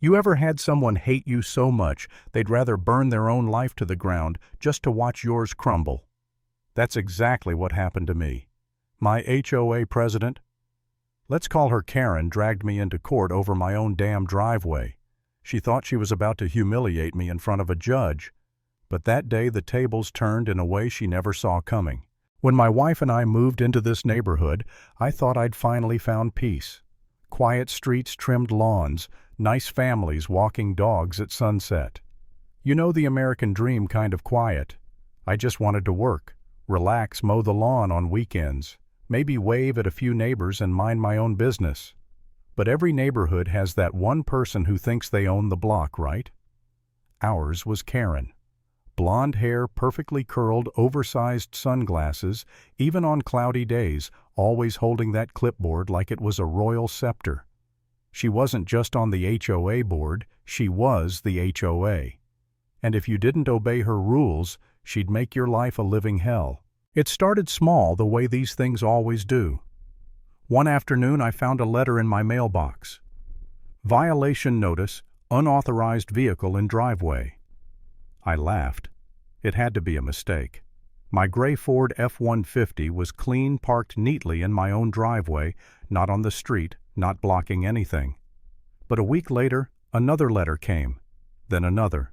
You ever had someone hate you so much they'd rather burn their own life to the ground just to watch yours crumble? That's exactly what happened to me. My HOA president, let's call her Karen, dragged me into court over my own damn driveway. She thought she was about to humiliate me in front of a judge, but that day the tables turned in a way she never saw coming. When my wife and I moved into this neighborhood, I thought I'd finally found peace. Quiet streets, trimmed lawns, nice families walking dogs at sunset. You know, the American dream kind of quiet. I just wanted to work, relax, mow the lawn on weekends, maybe wave at a few neighbors and mind my own business. But every neighborhood has that one person who thinks they own the block, right? Ours was Karen. Blonde hair, perfectly curled, oversized sunglasses, even on cloudy days, always holding that clipboard like it was a royal scepter. She wasn't just on the HOA board, she was the HOA. And if you didn't obey her rules, she'd make your life a living hell. It started small, the way these things always do. One afternoon I found a letter in my mailbox. Violation notice, unauthorized vehicle in driveway. I laughed. It had to be a mistake. My gray Ford F-150 was clean, parked neatly in my own driveway, not on the street, not blocking anything. But a week later, another letter came, then another.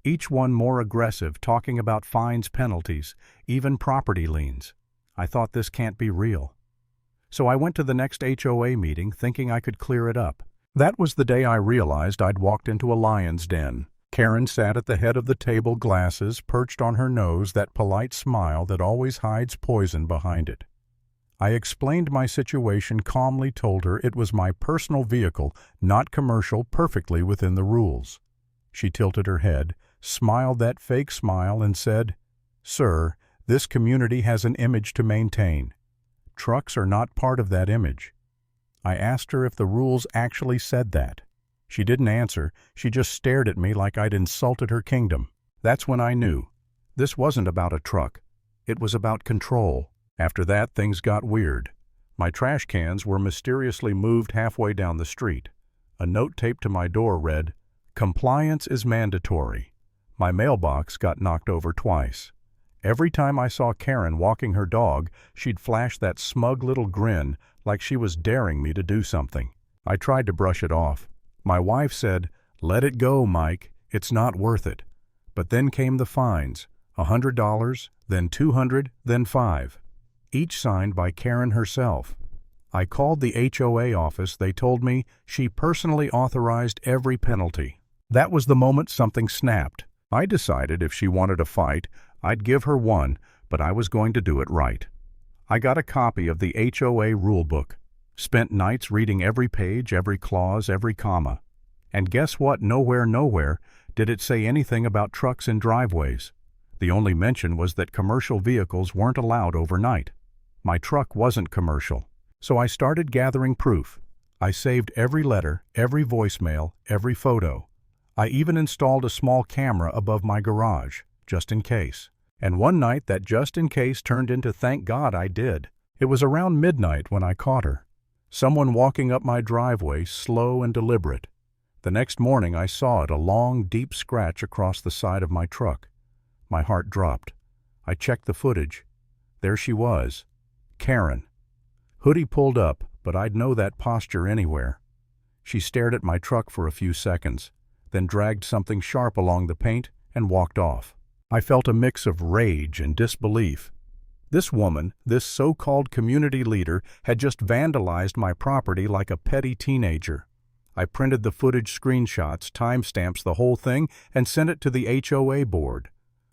Each one more aggressive, talking about fines, penalties, even property liens. I thought, this can't be real. So I went to the next HOA meeting thinking I could clear it up. That was the day I realized I'd walked into a lion's den. Karen sat at the head of the table, glasses perched on her nose, that polite smile that always hides poison behind it. I explained my situation, calmly told her it was my personal vehicle, not commercial, perfectly within the rules. She tilted her head, smiled that fake smile, and said, "Sir, this community has an image to maintain. Trucks are not part of that image." I asked her if the rules actually said that. She didn't answer, she just stared at me like I'd insulted her kingdom. That's when I knew. This wasn't about a truck. It was about control. After that, things got weird. My trash cans were mysteriously moved halfway down the street. A note taped to my door read, "Compliance is mandatory." My mailbox got knocked over twice. Every time I saw Karen walking her dog, she'd flash that smug little grin like she was daring me to do something. I tried to brush it off. My wife said, "Let it go, Mike. It's not worth it." But then came the fines, $100, then $200, then $5. Each signed by Karen herself. I called the HOA office. They told me she personally authorized every penalty. That was the moment something snapped. I decided if she wanted a fight, I'd give her one, but I was going to do it right. I got a copy of the HOA rulebook, spent nights reading every page, every clause, every comma. And guess what? Nowhere did it say anything about trucks in driveways. The only mention was that commercial vehicles weren't allowed overnight. My truck wasn't commercial. So I started gathering proof. I saved every letter, every voicemail, every photo. I even installed a small camera above my garage, just in case. And one night that just in case turned into thank God I did. It was around midnight when I caught her. Someone walking up my driveway, slow and deliberate. The next morning I saw it, a long, deep scratch across the side of my truck. My heart dropped. I checked the footage. There she was, Karen. Hoodie pulled up, but I'd know that posture anywhere. She stared at my truck for a few seconds, then dragged something sharp along the paint and walked off. I felt a mix of rage and disbelief. This woman, this so-called community leader, had just vandalized my property like a petty teenager. I printed the footage, screenshots, timestamps, the whole thing, and sent it to the HOA board.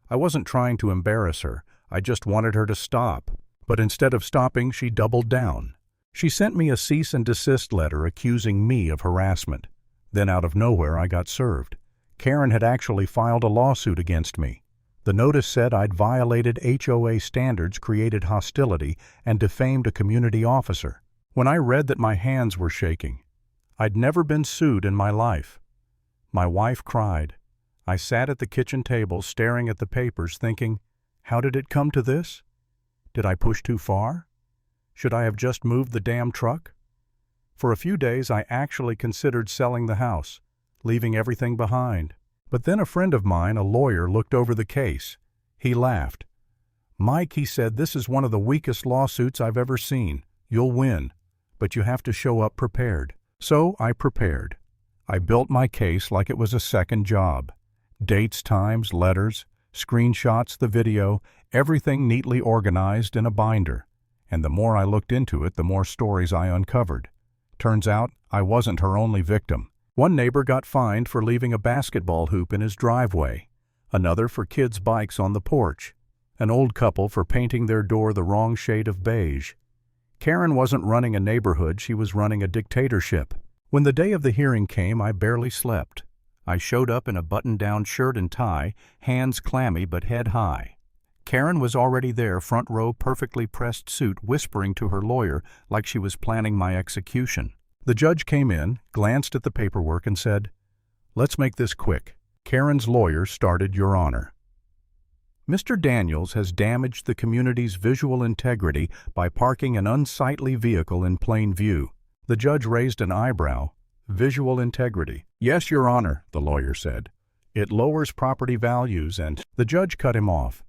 I wasn't trying to embarrass her. I just wanted her to stop. But instead of stopping, she doubled down. She sent me a cease and desist letter accusing me of harassment. Then out of nowhere, I got served. Karen had actually filed a lawsuit against me. The notice said I'd violated HOA standards, created hostility, and defamed a community officer. When I read that, my hands were shaking. I'd never been sued in my life. My wife cried. I sat at the kitchen table staring at the papers thinking, how did it come to this? Did I push too far? Should I have just moved the damn truck? For a few days I actually considered selling the house. leaving everything behind. But then a friend of mine, a lawyer, looked over the case. He laughed. "Mike," he said, "this is one of the weakest lawsuits I've ever seen. You'll win, but you have to show up prepared." So I prepared. I built my case like it was a second job. Dates, times, letters, screenshots, the video, everything neatly organized in a binder. And the more I looked into it, the more stories I uncovered. Turns out I wasn't her only victim. One neighbor got fined for leaving a basketball hoop in his driveway, another for kids' bikes on the porch, an old couple for painting their door the wrong shade of beige. Karen wasn't running a neighborhood, she was running a dictatorship. When the day of the hearing came, I barely slept. I showed up in a button-down shirt and tie, hands clammy but head high. Karen was already there, front row, perfectly pressed suit, whispering to her lawyer like she was planning my execution. The judge came in, glanced at the paperwork, and said, "Let's make this quick." Karen's lawyer started, "Your Honor, Mr. Daniels has damaged the community's visual integrity by parking an unsightly vehicle in plain view." The judge raised an eyebrow. "Visual integrity?" "Yes, Your Honor," the lawyer said. "It lowers property values and—" The judge cut him off.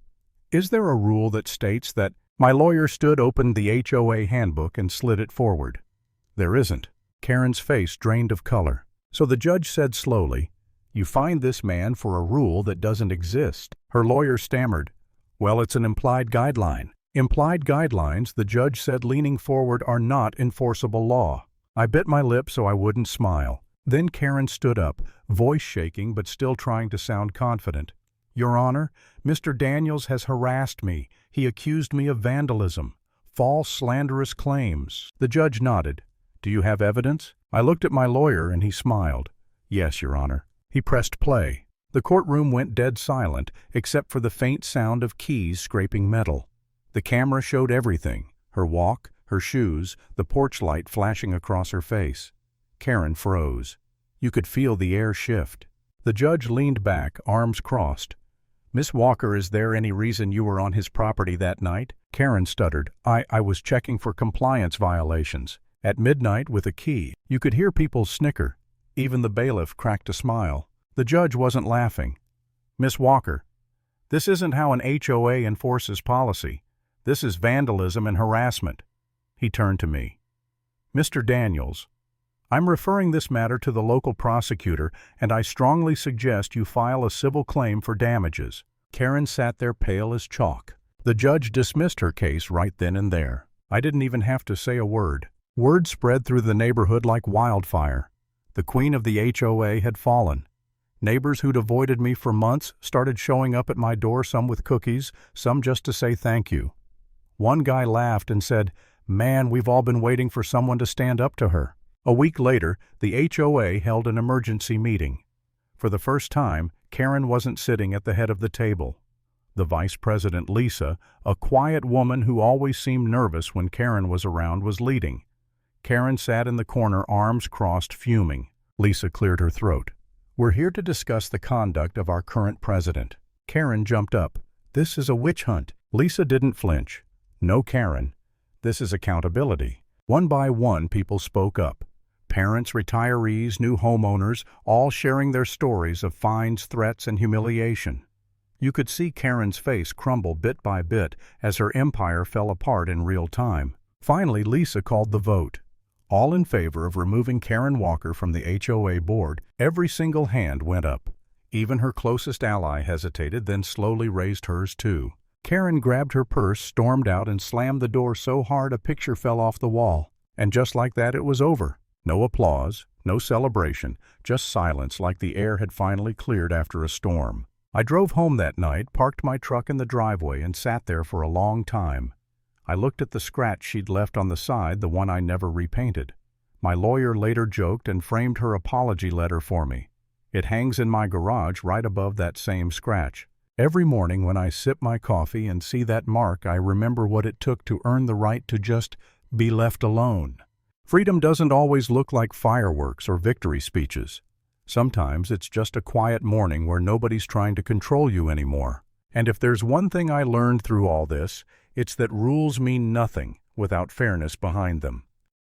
"Is there a rule that states that—" My lawyer stood, opened the HOA handbook, and slid it forward. "There isn't." Karen's face drained of color. So the judge said slowly, "You find this man for a rule that doesn't exist." Her lawyer stammered, "Well, it's an implied guideline." "Implied guidelines," the judge said, leaning forward, "are not enforceable law." I bit my lip so I wouldn't smile. Then Karen stood up, voice shaking but still trying to sound confident. "Your Honor, Mr. Daniels has harassed me. He accused me of vandalism, false, slanderous claims." The judge nodded. "Do you have evidence?" I looked at my lawyer and he smiled. "Yes, Your Honor." He pressed play. The courtroom went dead silent, except for the faint sound of keys scraping metal. The camera showed everything: her walk, her shoes, the porch light flashing across her face. Karen froze. You could feel the air shift. The judge leaned back, arms crossed. "Miss Walker, is there any reason you were on his property that night?" Karen stuttered. I was checking for compliance violations. At midnight with a key." You could hear people snicker. Even the bailiff cracked a smile. The judge wasn't laughing. "Miss Walker, this isn't how an HOA enforces policy. This is vandalism and harassment." He turned to me. "Mr. Daniels, I'm referring this matter to the local prosecutor, and I strongly suggest you file a civil claim for damages." Karen sat there pale as chalk. The judge dismissed her case right then and there. I didn't even have to say a word. Word spread through the neighborhood like wildfire. The queen of the HOA had fallen. Neighbors who'd avoided me for months started showing up at my door, some with cookies, some just to say thank you. One guy laughed and said, "Man, we've all been waiting for someone to stand up to her." A week later, the HOA held an emergency meeting. For the first time, Karen wasn't sitting at the head of the table. The vice president, Lisa, a quiet woman who always seemed nervous when Karen was around, was leading. Karen sat in the corner, arms crossed, fuming. Lisa cleared her throat. "We're here to discuss the conduct of our current president." Karen jumped up. "This is a witch hunt." Lisa didn't flinch. "No, Karen. This is accountability." One by one, people spoke up. Parents, retirees, new homeowners, all sharing their stories of fines, threats, and humiliation. You could see Karen's face crumble bit by bit as her empire fell apart in real time. Finally, Lisa called the vote. All in favor of removing Karen Walker from the HOA board. Every single hand went up. Even her closest ally hesitated, then slowly raised hers too. Karen grabbed her purse, stormed out, and slammed the door so hard a picture fell off the wall. And just like that, it was over. No applause, no celebration, just silence, like the air had finally cleared after a storm. I drove home that night, parked my truck in the driveway, and sat there for a long time. I looked at the scratch she'd left on the side, the one I never repainted. My lawyer later joked and framed her apology letter for me. It hangs in my garage right above that same scratch. Every morning when I sip my coffee and see that mark, I remember what it took to earn the right to just be left alone. Freedom doesn't always look like fireworks or victory speeches. Sometimes it's just a quiet morning where nobody's trying to control you anymore. And if there's one thing I learned through all this, it's that rules mean nothing without fairness behind them.